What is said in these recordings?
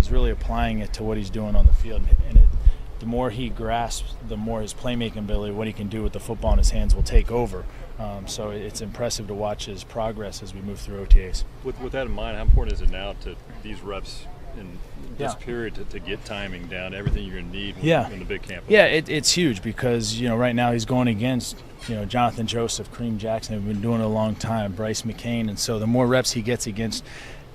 is really applying it to what he's doing on the field. And the more he grasps, the more his playmaking ability, what he can do with the football in his hands, will take over. So it's impressive to watch his progress as we move through OTAs. With that in mind, how important is it now to these reps in this period to get timing down, everything you're going to need when the big camp? Yeah, it's huge because, right now he's going against, Jonathan Joseph, Kareem Jackson, have been doing it a long time, Bryce McCain. And so the more reps he gets against,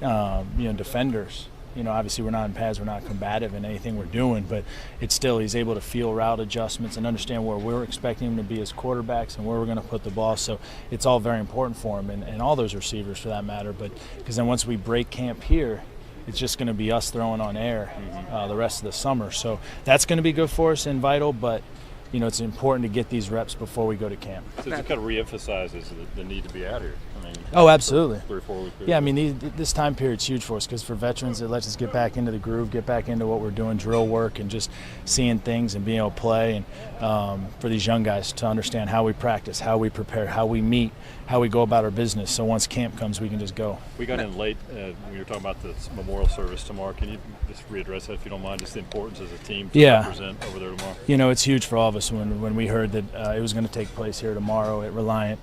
defenders, obviously we're not in pads, we're not combative in anything we're doing, but it's still, he's able to feel route adjustments and understand where we're expecting him to be as quarterbacks and where we're going to put the ball. So it's all very important for him and all those receivers for that matter. But because then once we break camp here, it's just going to be us throwing on air the rest of the summer. So that's going to be good for us and vital, but it's important to get these reps before we go to camp. So it kind of reemphasizes the need to be out here. Oh, absolutely. 3 or 4 weeks. Yeah, this time period's huge for us because for veterans, it lets us get back into the groove, get back into what we're doing, drill work, and just seeing things and being able to play. And for these young guys to understand how we practice, how we prepare, how we meet, how we go about our business. So once camp comes, we can just go. We got in late when you were talking about the memorial service tomorrow. Can you just readdress that if you don't mind, just the importance as a team to represent over there tomorrow? It's huge for all of us when we heard that it was going to take place here tomorrow at Reliant.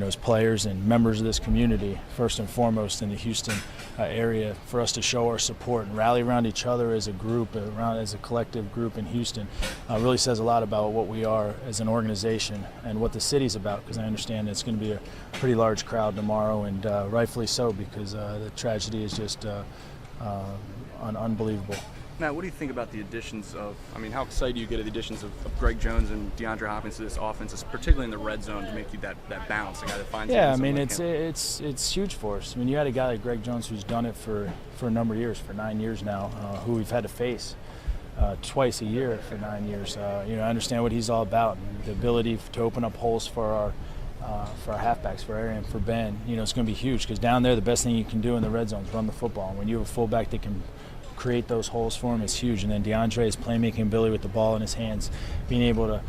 As players and members of this community, first and foremost in the Houston area, for us to show our support and rally around each other as a group, as a collective group in Houston, really says a lot about what we are as an organization and what the city's about, because I understand it's going to be a pretty large crowd tomorrow, and rightfully so, because the tragedy is just unbelievable. Matt, what do you think about the additions of, how excited do you get at the additions of Greg Jones and DeAndre Hopkins to this offense, particularly in the red zone, to make you that balance, the guy that finds it's huge for us. You had a guy like Greg Jones who's done it for a number of years, for 9 years now, who we've had to face twice a year for 9 years. I understand what he's all about, and the ability to open up holes for our halfbacks, for Arian, for Ben. It's going to be huge because down there the best thing you can do in the red zone is run the football. And when you have a fullback that can create those holes for him, is huge. And then DeAndre's playmaking ability with the ball in his hands, being able to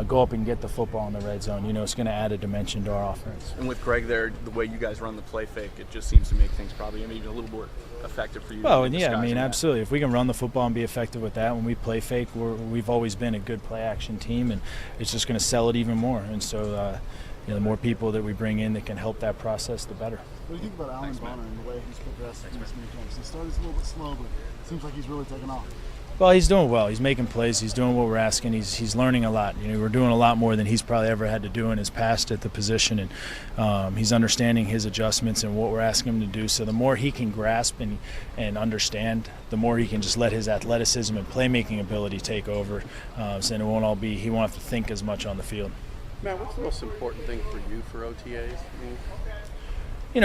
go up and get the football in the red zone, it's going to add a dimension to our offense. And with Greg there, the way you guys run the play fake, it just seems to make things probably even a little more effective for you. Well, absolutely. If we can run the football and be effective with that, when we play fake, we've always been a good play action team, and it's just going to sell it even more. And so the more people that we bring in that can help that process, the better. What do you think about Alan Bonner and the way he's progressed in this new camp? He started a little bit slow, but it seems like he's really taken off. Well, he's doing well. He's making plays. He's doing what we're asking. He's learning a lot. We're doing a lot more than he's probably ever had to do in his past at the position, and he's understanding his adjustments and what we're asking him to do. So the more he can grasp and understand, the more he can just let his athleticism and playmaking ability take over. So he won't have to think as much on the field. Matt, what's the most important thing for you for OTAs?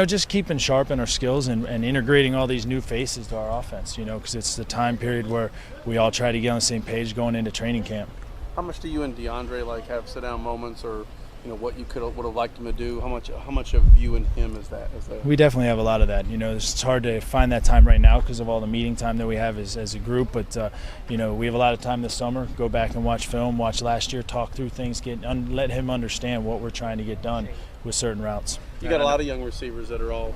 Just keeping sharp in our skills and integrating all these new faces to our offense, because it's the time period where we all try to get on the same page going into training camp. How much do you and DeAndre have sit-down moments, or what you would have liked him to do? How much of you and him is that? We definitely have a lot of that. It's hard to find that time right now because of all the meeting time that we have as a group, but we have a lot of time this summer. Go back and watch film, watch last year, talk through things, let him understand what we're trying to get done with certain routes. You got a lot of young receivers that are all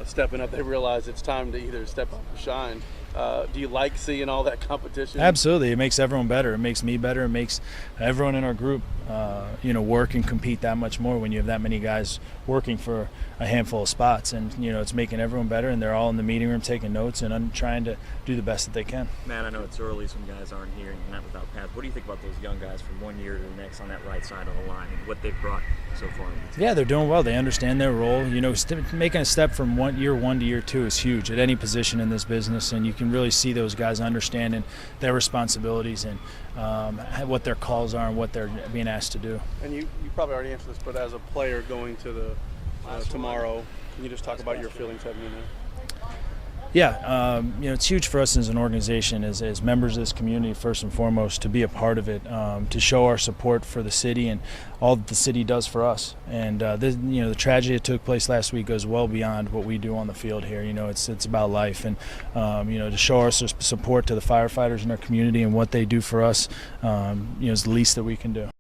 stepping up. They realize it's time to either step up or shine. Do you like seeing all that competition? Absolutely. It makes everyone better. It makes me better. It makes everyone in our group work and compete that much more when you have that many guys working for a handful of spots. And it's making everyone better, and they're all in the meeting room taking notes and trying to do the best that they can. Matt, I know it's early, some guys aren't here and you're not without pads. What do you think about those young guys from one year to the next on that right side of the line and what they've brought so far? Yeah, they're doing well. They understand their role. Making a step from year one to year two is huge at any position in this business, and you can really see those guys understanding their responsibilities and what their calls are and what they're being asked to do. And you probably already answered this, but as a player going to the tomorrow, can you just talk about your feelings having been there? Yeah, it's huge for us as an organization, as members of this community, first and foremost, to be a part of it, to show our support for the city and all that the city does for us. And the tragedy that took place last week goes well beyond what we do on the field here. It's about life, and to show our support to the firefighters in our community and what they do for us, is the least that we can do.